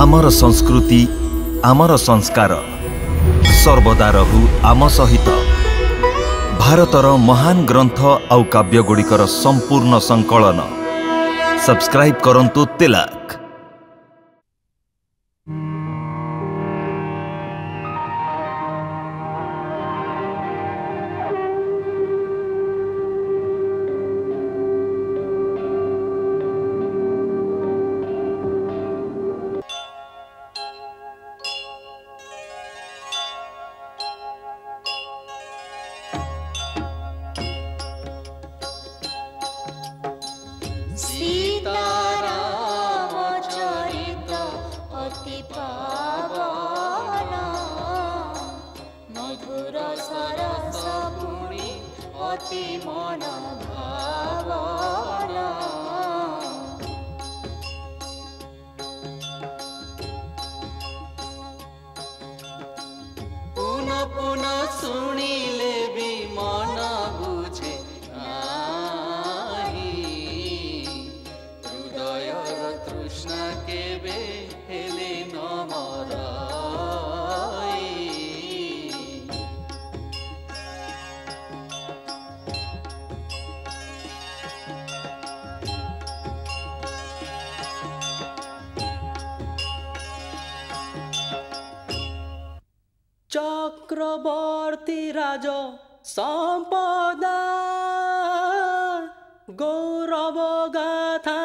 आमर संस्कृति आमर संस्कार सर्वदा रहु आम सहित। भारतर महान ग्रंथ आउ काव्यगुड़िकर संपूर्ण संकलन सब्सक्राइब करंतु तिलक। चक्रवर्ती राज संपदा गौरव गाथा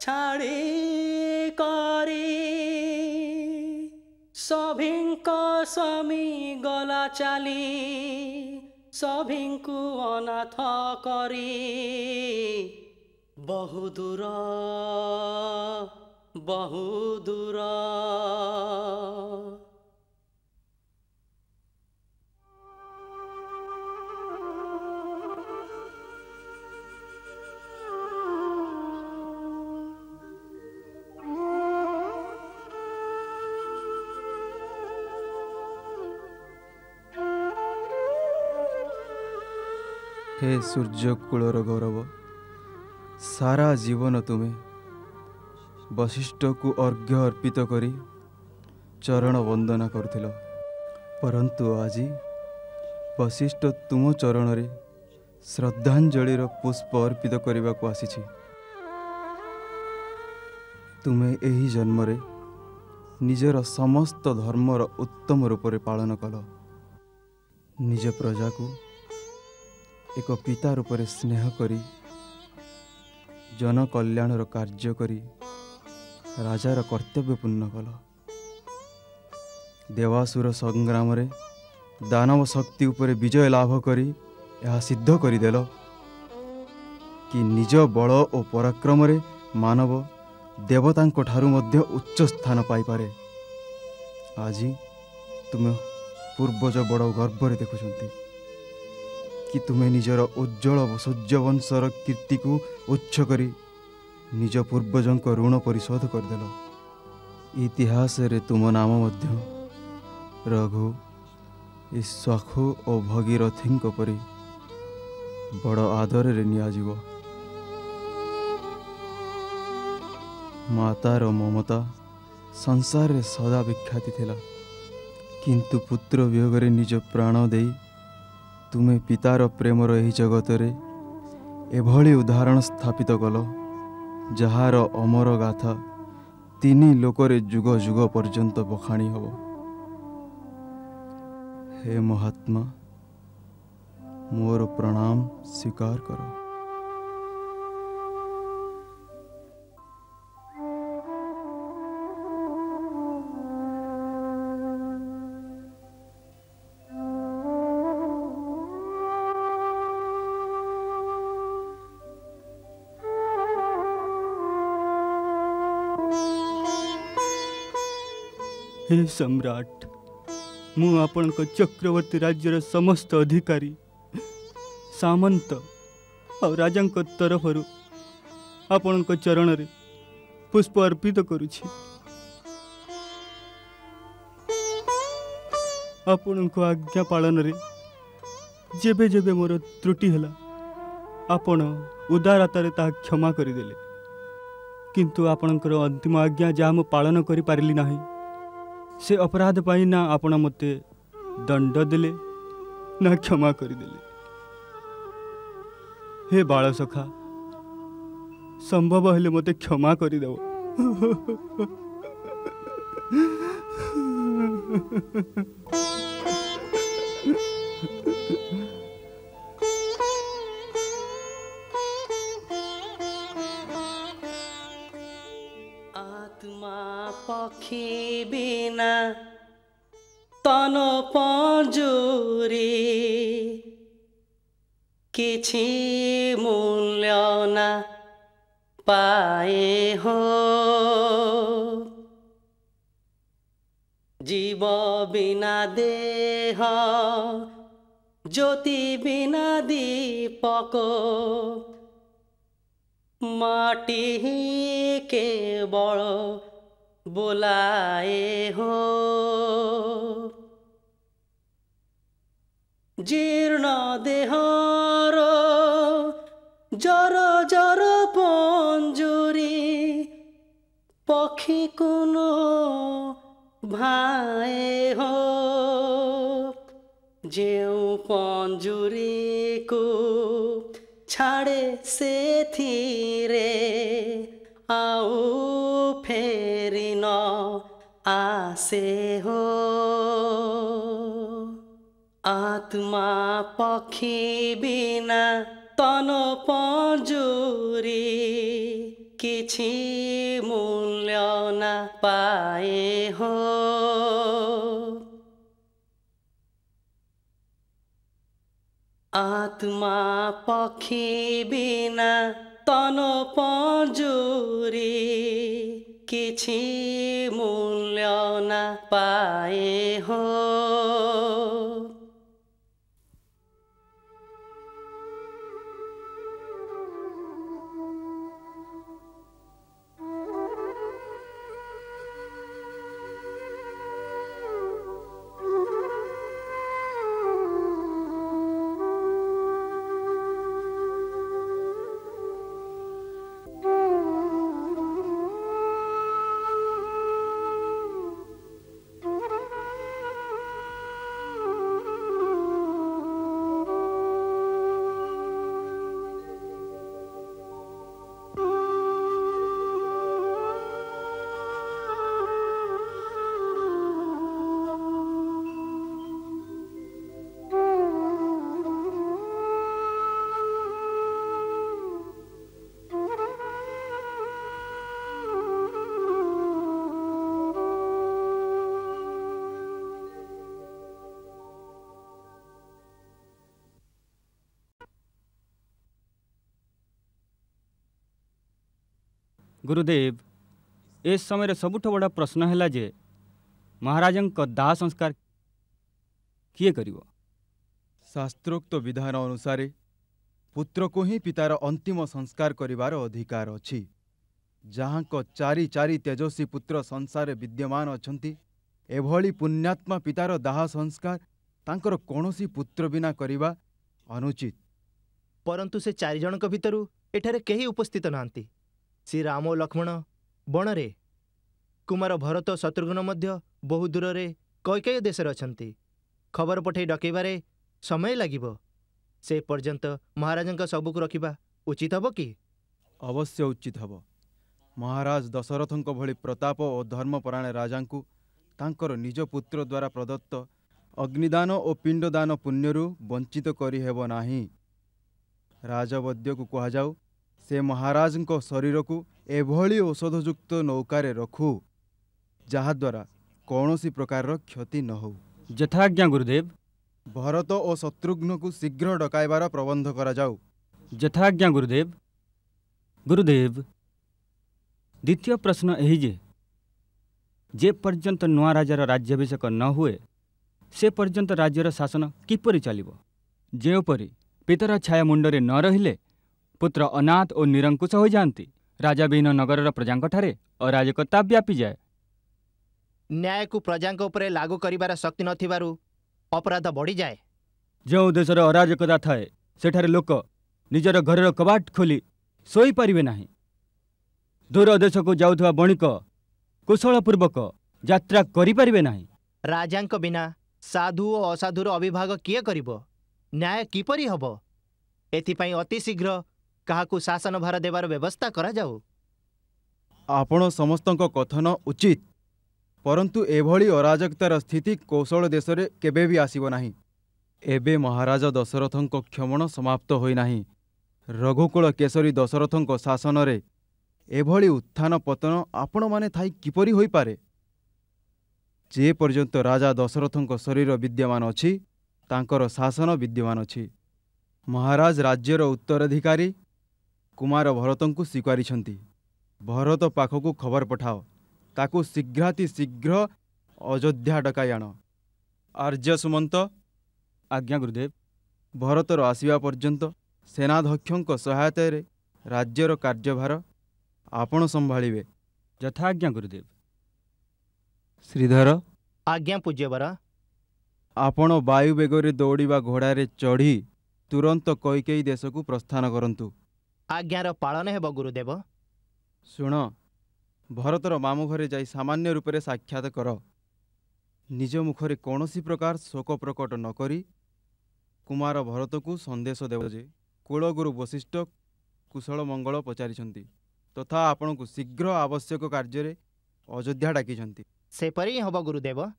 छाड़ी करी सभिंक स्वामी गला चाली सभिंकु अनाथ करी बहुदूर बहुदूर। हे सूर्य कूलर गौरव, सारा जीवन तुम्हें वशिष्ठ को अर्घ्य अर्पित करी चरण वंदना करुथिल, परंतु आज वशिष्ठ तुम चरण रे श्रद्धांजलिर पुष्प अर्पित करने को आसी। तुम्हें एही जन्म रे निजर समस्त धर्मर उत्तम रूप से पालन कल, निज प्रजा को एक पिता रूप से स्नेह करी जन कल्याणर कार्य करी राजार कर्तव्य पूर्ण कल। देवासुर संग्राम रे दानव शक्ति उपर विजय लाभ करी यह सिद्ध करदेल कि निज बल और पराक्रम रे मानव देवतांको ठारू मध्य उच्च स्थान पाई पारे। आज तुम पूर्वज बड़ गर्व रे देखुछंती कि तुम्हें निजर उज्ज्वल सूर्यवंशर कीर्ति को उच्च करी निज पूर्वजों को ऋण परिशोध करदेल। इतिहास रे तुम नाम मध्य रघु इक्ष्वाकु और भगीरथी परी बड़ आदर रे नियाजिव। मातार ममता संसार रे सदा विख्याति थिला, किंतु पुत्र वियोग रे निज प्राण देई तुम्हें पितार प्रेमर एही जगत रे एभली उदाहरण स्थापित कल जहार अमर गाथा तीनी लोकरे जुग जुग पर्यंत बखाणी हब। हे महात्मा, मोर प्रणाम स्वीकार करो। हे सम्राट, मु आपण चक्रवर्ती राज्यर समस्त अधिकारी सामंत और राजा तरफ आपण चरण रे पुष्प अर्पित करुछि। आपण आज्ञा पालन रे जेबे जेबे मोर त्रुटि हला आपण उदारतारे ता क्षमा करदेले, किंतु आपणकर अंतिम आज्ञा जहाँ मु पालन करि पारिली नाही से अपराध पाई ना आपण मते दंड देले ना क्षमा करदेले। हे बाळ सखा संभव हेले मते क्षमा करदेव। आत्मा पक्षी बिना तन पंजुरी किछि मूल्य ना पाए हो। जीव बिना देह ज्योति बिना दीपक माटी ही केवल बोलाए हो। जीर्ण देहर जर जर पंजुरी पक्षी कोनो भाए हो। जेउ पंजुरी को छाड़े से थीरे आउ फेरी न आसे हो। आत्मा पक्षी बिना तन पंजुरी किछि मूल्य ना पाए हो। आत्मा पक्षी बिना तन पंजुरी किछि मूल्य ना पाए हो। गुरुदेव ए समय सबुठ बड़ा प्रश्न है जे महाराजन को दाह संस्कार किए करिवो। शास्त्रोक्त विधान अनुसार पुत्र को ही पितार अंतिम संस्कार करिवार अधिकार अछि। जहाँ को चारि चारि तेजस्वी पुत्र संसार विद्यमान अछंती एभली पुण्यात्मा पितार दाह संस्कार तांकर कौनसी पुत्र बिना करिवा अनुचित। परंतु से चारि जनक भितरु एठारे केही उपस्थित नांती। श्री राम और लक्ष्मण बणरे, कुमार भरत शत्रुघ्न मध्य बहु दूर रे कैकेयी देश अछंती। खबर पठे डकेबारे समय लागिबो। से पर्यंत महाराजंका सबुक रखिबा उचित हबो कि? अवश्य उचित हब। महाराज दशरथंक भली प्रताप और धर्मपरायण राजांकु तांकर निज पुत्र द्वारा प्रदत्त अग्निदान और पिंडदान पुण्यरु वंचित करि हेबो नाही। राजवद्य को कहा जाऊ से महाराज को शरीर को एभली औषधयुक्त नौकारे रखू जहाद्वारा कौनसी प्रकार क्षति न हो। यथाज्ञा गुरुदेव। भरत और शत्रुघ्न को शीघ्र डकाइबार प्रबंध करा जाऊ। यथाज्ञा गुरुदेव। गुरुदेव द्वितीय प्रश्न यही जे पर्यंत नुआ राजार राज्याभिषेक न हुए से पर्यंत राज्यर शासन किपरि चलिबो। जेपरि पितर छाया मुंडरे न रहिले पुत्र अनाथ और निरंकुश हो जाती। राजा विहीन नगर प्रजांठारे अराजकता व्यापी जाए। न्याय को प्रजांक उपरे लागू करिबार शक्ति नथिबारु अपराध बढ़ी जाए। जो देशर अराजकता थाए सेठारे लोक निजर घरर कबाट खोली सोई पारिबे नाही। दूर देश को जाउथवा बणिक कुशलपूर्वक यात्रा करिपारिबे नाही। राजांक बिना साधु और असाधुर अविभाग किए करिब? न्याय किपरि हब? एथिपाई अति शीघ्र काहाकू शासन भार देवार व्यवस्था करा जाऊ। आपण समस्तक कथन उचित, परंतु एभली अराजकतार स्थिति कौशल देश रे केबे भी आसीबो नाही। एबे महाराज दशरथंक क्षमण समाप्त होई नाही। रघुकुल केसरी दशरथंक शासन रे एभली उत्थान पतन आपण माने थाई किपरि होई पारे? जे पर्यंत राजा दशरथंक शरीर विद्यमान अछि तांकर शासन विद्यमान अछि। महाराज राज्यर उत्तराधिकारी कुमार भरतंकु स्वीकारिछंती। भरत पाखकु खबर पठाओ, ताकू शीघ्राति शीघ्र अयोध्या डकाई आण। आर्य सुमंत। आज्ञा गुरुदेव। भरतर आसिबा पर्यंत सेनाध्यक्षंक सहायता रे राज्यर कार्यभार आपण संभाळिबे। यथाज्ञा गुरुदेव। श्रीधर। आज्ञा पूज्यवर। आपण वायु बेगरे दौड़िबा घोड़ारे चढ़ी तुरंत कैकेयी देश को प्रस्थान करंतु। आज्ञार पालन हेब गुरुदेव। शुण, भरतर मामू घरे जाई सामान्य रूप से साक्षात कर। निज मुखरे कौनसी प्रकार शोक प्रकट न करी कुमार भरत को संदेश देव जे कुलगुरु वशिष्ठ कुशल मंगल पचारिछंती तथा आपण को शीघ्र आवश्यक कार्य अयोध्या डाकिछंती। सेपरि हब गुरुदेव।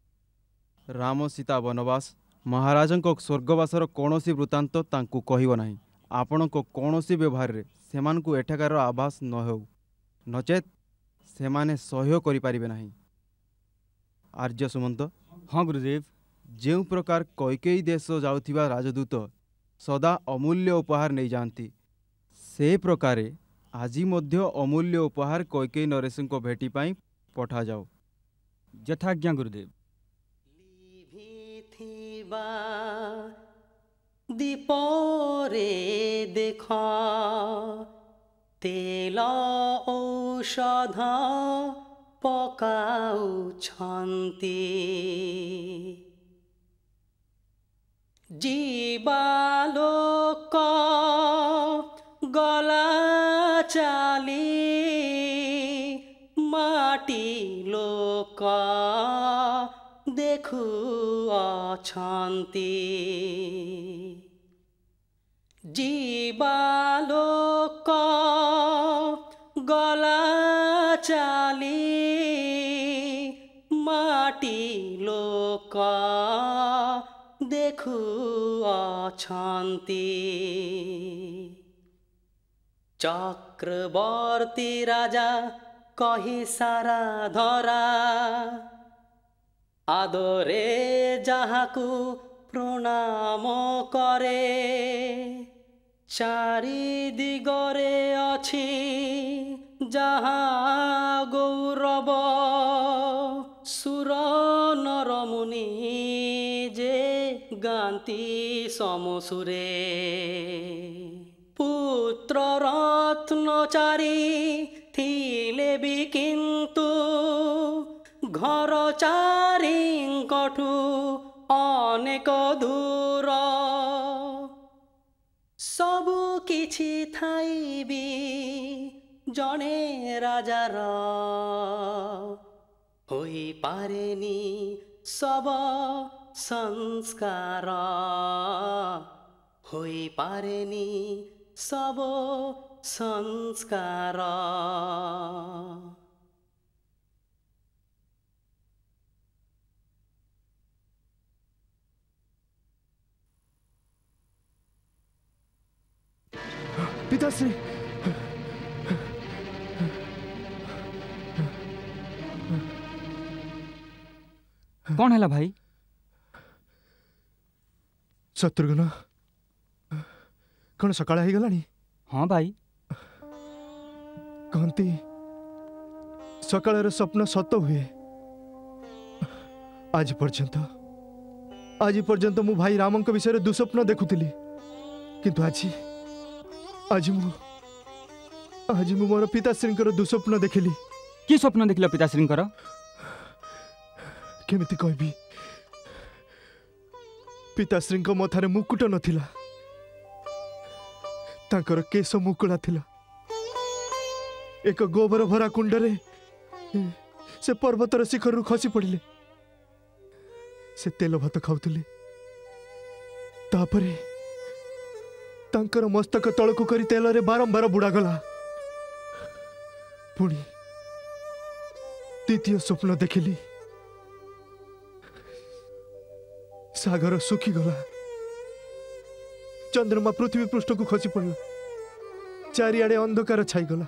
राम सीता वनवास महाराजंक स्वर्गवासर कौनसी वृत्तांत तांकु कहिब नाही। आपणक कौनसी व्यवहार रे सेमान को एठाकार आभास न हो, नचेत सेमाने सहयोग करि पारिबे नाही। आर्य सुमंत। हाँ गुरुदेव। जेउ प्रकार कैकेयी देश जाउथिबा राजदूत सदा अमूल्य उपहार नहीं जाती, से प्रकारे आजी मध्य अमूल्य उपहार कैकेयी नरेशंक भेटी पाई पठा जाओ। यथाज्ञा गुरुदेव। दीपरे देख तेल औषध पकाउछन्ति जीवालोक गला चाली माटी लोक देखुअछन्ति जीवालोक गला चाली माटी लोक देखुअछन्ति चक्रवर्ती राजा कही सारा धरा आदरे जाहाकू प्रणाम करे चारि दिगरे अछि जहा गौरव सुर नर मुनि जे गांती समसुरे पुत्र रत्नचारी थिले भी किंतु घर चारिंकठु अनेक दूर सबु किछि थाई भी जने राजार होई पारेनी सब संस्कार होई पारेनी सब संस्कार। पिताश्री कौन है भाई? शत्रुघ्न कौन सकाळ हो गलानी? हाँ भाई। कहती सकाळर स्वप्न सत हुए। आज पर्यंत मु भाई रामंक विषय दुस्वप्न देखुली, किंतु आज मु मोर पिताश्रींकर दुस्वप्न देखिली। कि स्वप्न देखिल पिताश्रींकर? केमिति कहबी, पिताश्रींक मथारे मुकुट नथिला, तांकर केश मुकुला थिला। एक गोबर भरा कुंडरे से पर्वतर शिखर खसी पड़े। से तेल भात खाऊले। तापरे तांकर मस्तक तलकू करी तेल रे बारंबार बुड़ा गला। पुणी द्वितीय स्वप्न देखिली। सागर सुखी गला। चंद्रमा पृथ्वी पृष्ठ को खसी पड़ला। चारिआडे अंधकार छाई गला।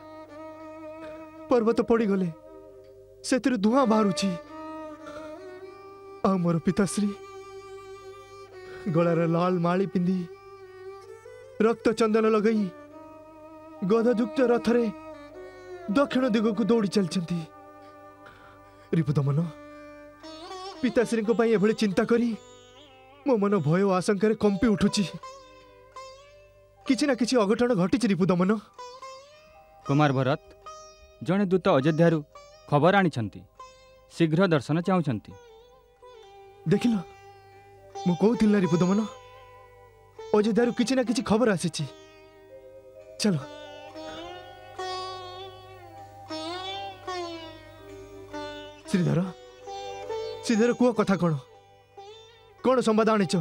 पर्वत पड़ी गले। से धुआं बाहरुची। आ मोर पिताश्री गलार लाल माली पिंधि रक्त चंदन लगई गदयुक्त रथरे दक्षिण दिग को दौड़ी चलती। रिपुदमन पिताश्री एभली चिंता करी मो मन भय और आशंकार कंपी उठुची। किछि ना किछि अघटन घटी। रिपुदमन कुमार भरत जड़े दूत अयोध्यारू खबर आनिछंती। शीघ्र दर्शन चाहूछंती। देखिल मु कहूथिल ना रिपुदमन अयोध्यारू किछि ना किछि खबर आसीची। चलो श्रीधर श्रीधर कुह कथा कौन संवाद आनिच?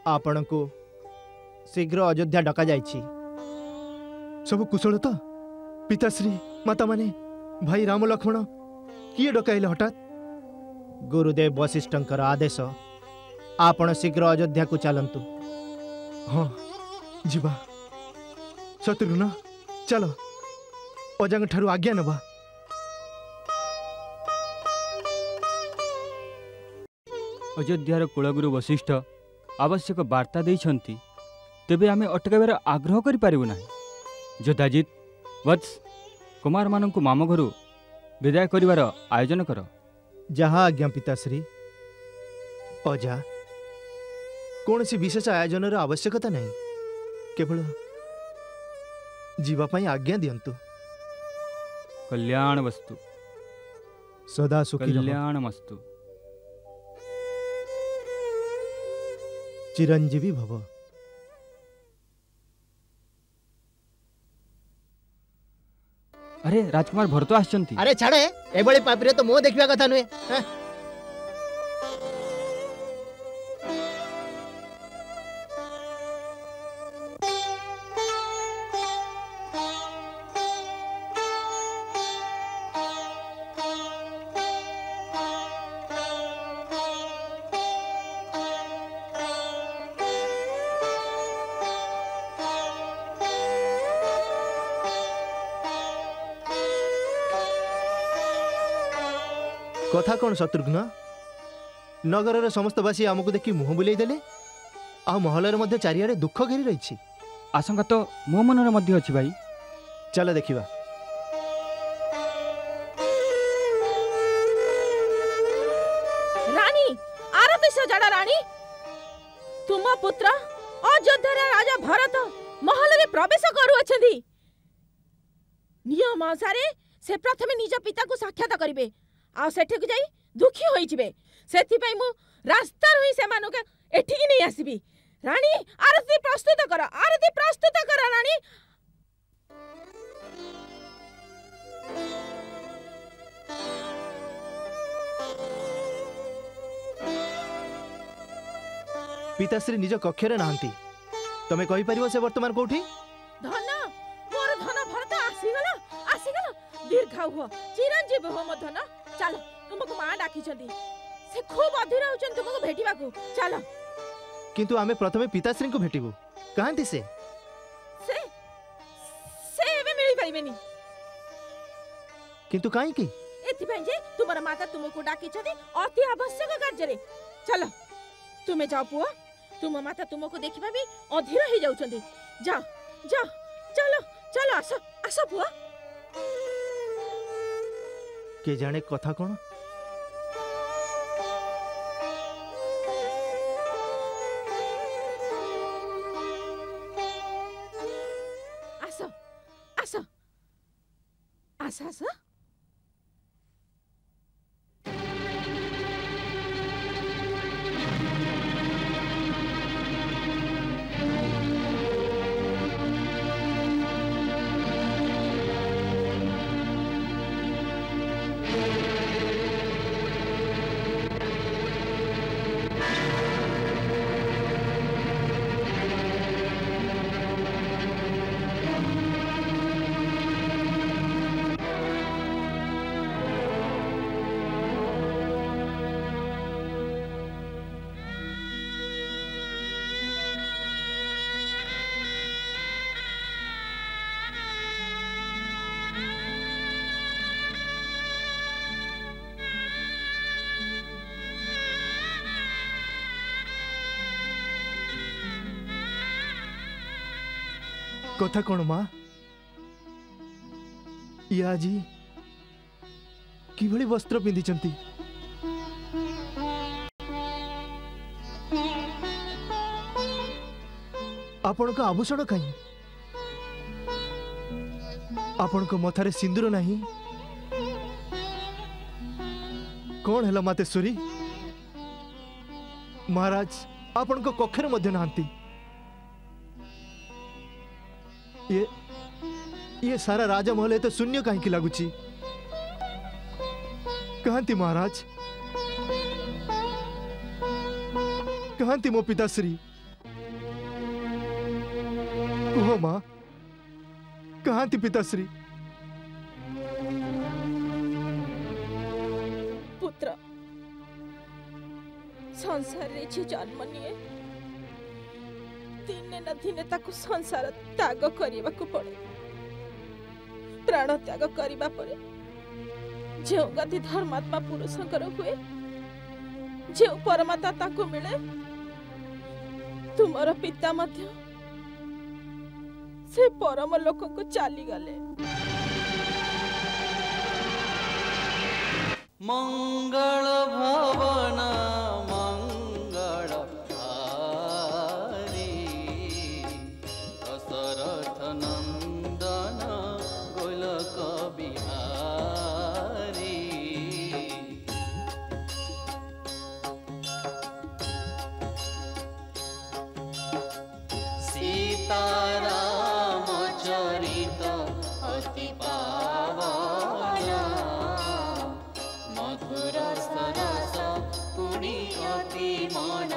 आपण को शीघ्र अयोध्या डका जाइछि। सब कुशल तो? पिताश्री माता माने भाई राम लक्ष्मण किए डकाइले हठात? गुरुदेव वशिष्ठंकर आदेश। आपण शीघ्र अयोध्या को चलंतु। हाँ जीवा। शत्रुघ्न चलो अजांग ठारू आज्ञा नबा। अयोध्यार कुलगुरु वशिष्ठ आवश्यक वार्ता देइछंती। तेबे आमे अटकाइबार आग्रह करि पारिबु नाही। जोधाजित वत्स कुमार मानंकु मामो घरु विदाय करिवार आयोजन कर। जहाँ आज्ञा पिताश्री। अजा कौन सी विशेष आयोजन आवश्यकता नहीं। केवल जीवापाई आज्ञा दियंतु। कल्याण वस्तु। सदा सुखी रहो। कल्याण मस्तु। चिरंजीवी भव। अरे राजकुमार भरत आछंती। अरे छाड़े एबळे पापिरे तो मो देखिया कथा नुहे। कथा कौन शत्रुघ्न? नगर समस्त बासी आमको देखी मुह बुलाई देले। आ महलर मध्य चारिआडे दुख घेरी रही। आशंका तो मो मनर मध्य अछि भाई। चल देखिबा। रानी आरती सजाड़ा। रानी तुम पुत्र अयोध्या राजा भरत महल रे प्रवेश करू अछंती। नियम अनुसार से प्रथमे निज पिता को साक्षात करिवे। आ सेठी को जाई दुखी होई जिवे। सेथि पई मु रास्ता रही से मानो के एठी की नहीं आसीबी। रानी आरती प्रस्तुत कर। आरती प्रस्तुत कर रानी। पिताश्री निज कक्षरे नाहंती। तमे कहि परिबो से वर्तमान कोठी? धन मोर धन भरत आसीगला। आसीगला। दीर्घायु हो चिरंजीवी हो मो धन। चलो तुमको मां डाकी छथि। से खूब अधीर होचन तुमको भेटिबा को। चलो किंतु आमे प्रथमे पिताश्री को भेटिबो। कहांती से एबे मिली परिबेनी। किंतु काई की? एथि पई जे तुमर माता तुमको डाकी छथि अति आवश्यक कार्य रे। चलो तुमे जाओ पुओ। तुम माता तुमको देखिबा भी अधीर हो जाउछंती। जाओ जाओ चलो चलो आसो आसो पुओ। के जाने कथा कौन? आसो आसो आसो आसो। कथा कौन माँ ये आज किभली वस्त्र पिंधिचंती आपण को आभूषण कहीं आपण को मथारे सिंदूर नहीं कौन है मातेश्वरी महाराज आपण को कक्षर मध्य नांती ये सारा राजमहल तो शून्य कहीं लगुची कहती महाराज कहती मो पिताश्री कहो मां कहती पिताश्री पुत्र संसार रे जे जन्म निये दिने न दिने ताको संसार त्याग करिबा को पड़े प्राण त्याग करिबा परे जे गति धर्मात्मा पुरुषंकर हुए जे परमात्मा ताको मिले तुमर पिता मध्य से परम लोक को चाली गले मंगल भवन मंगल हारी दशरथ नंदन गोलक बिहारी सीताराम चरित अति पावन मधुर सरस पुण्य अति मन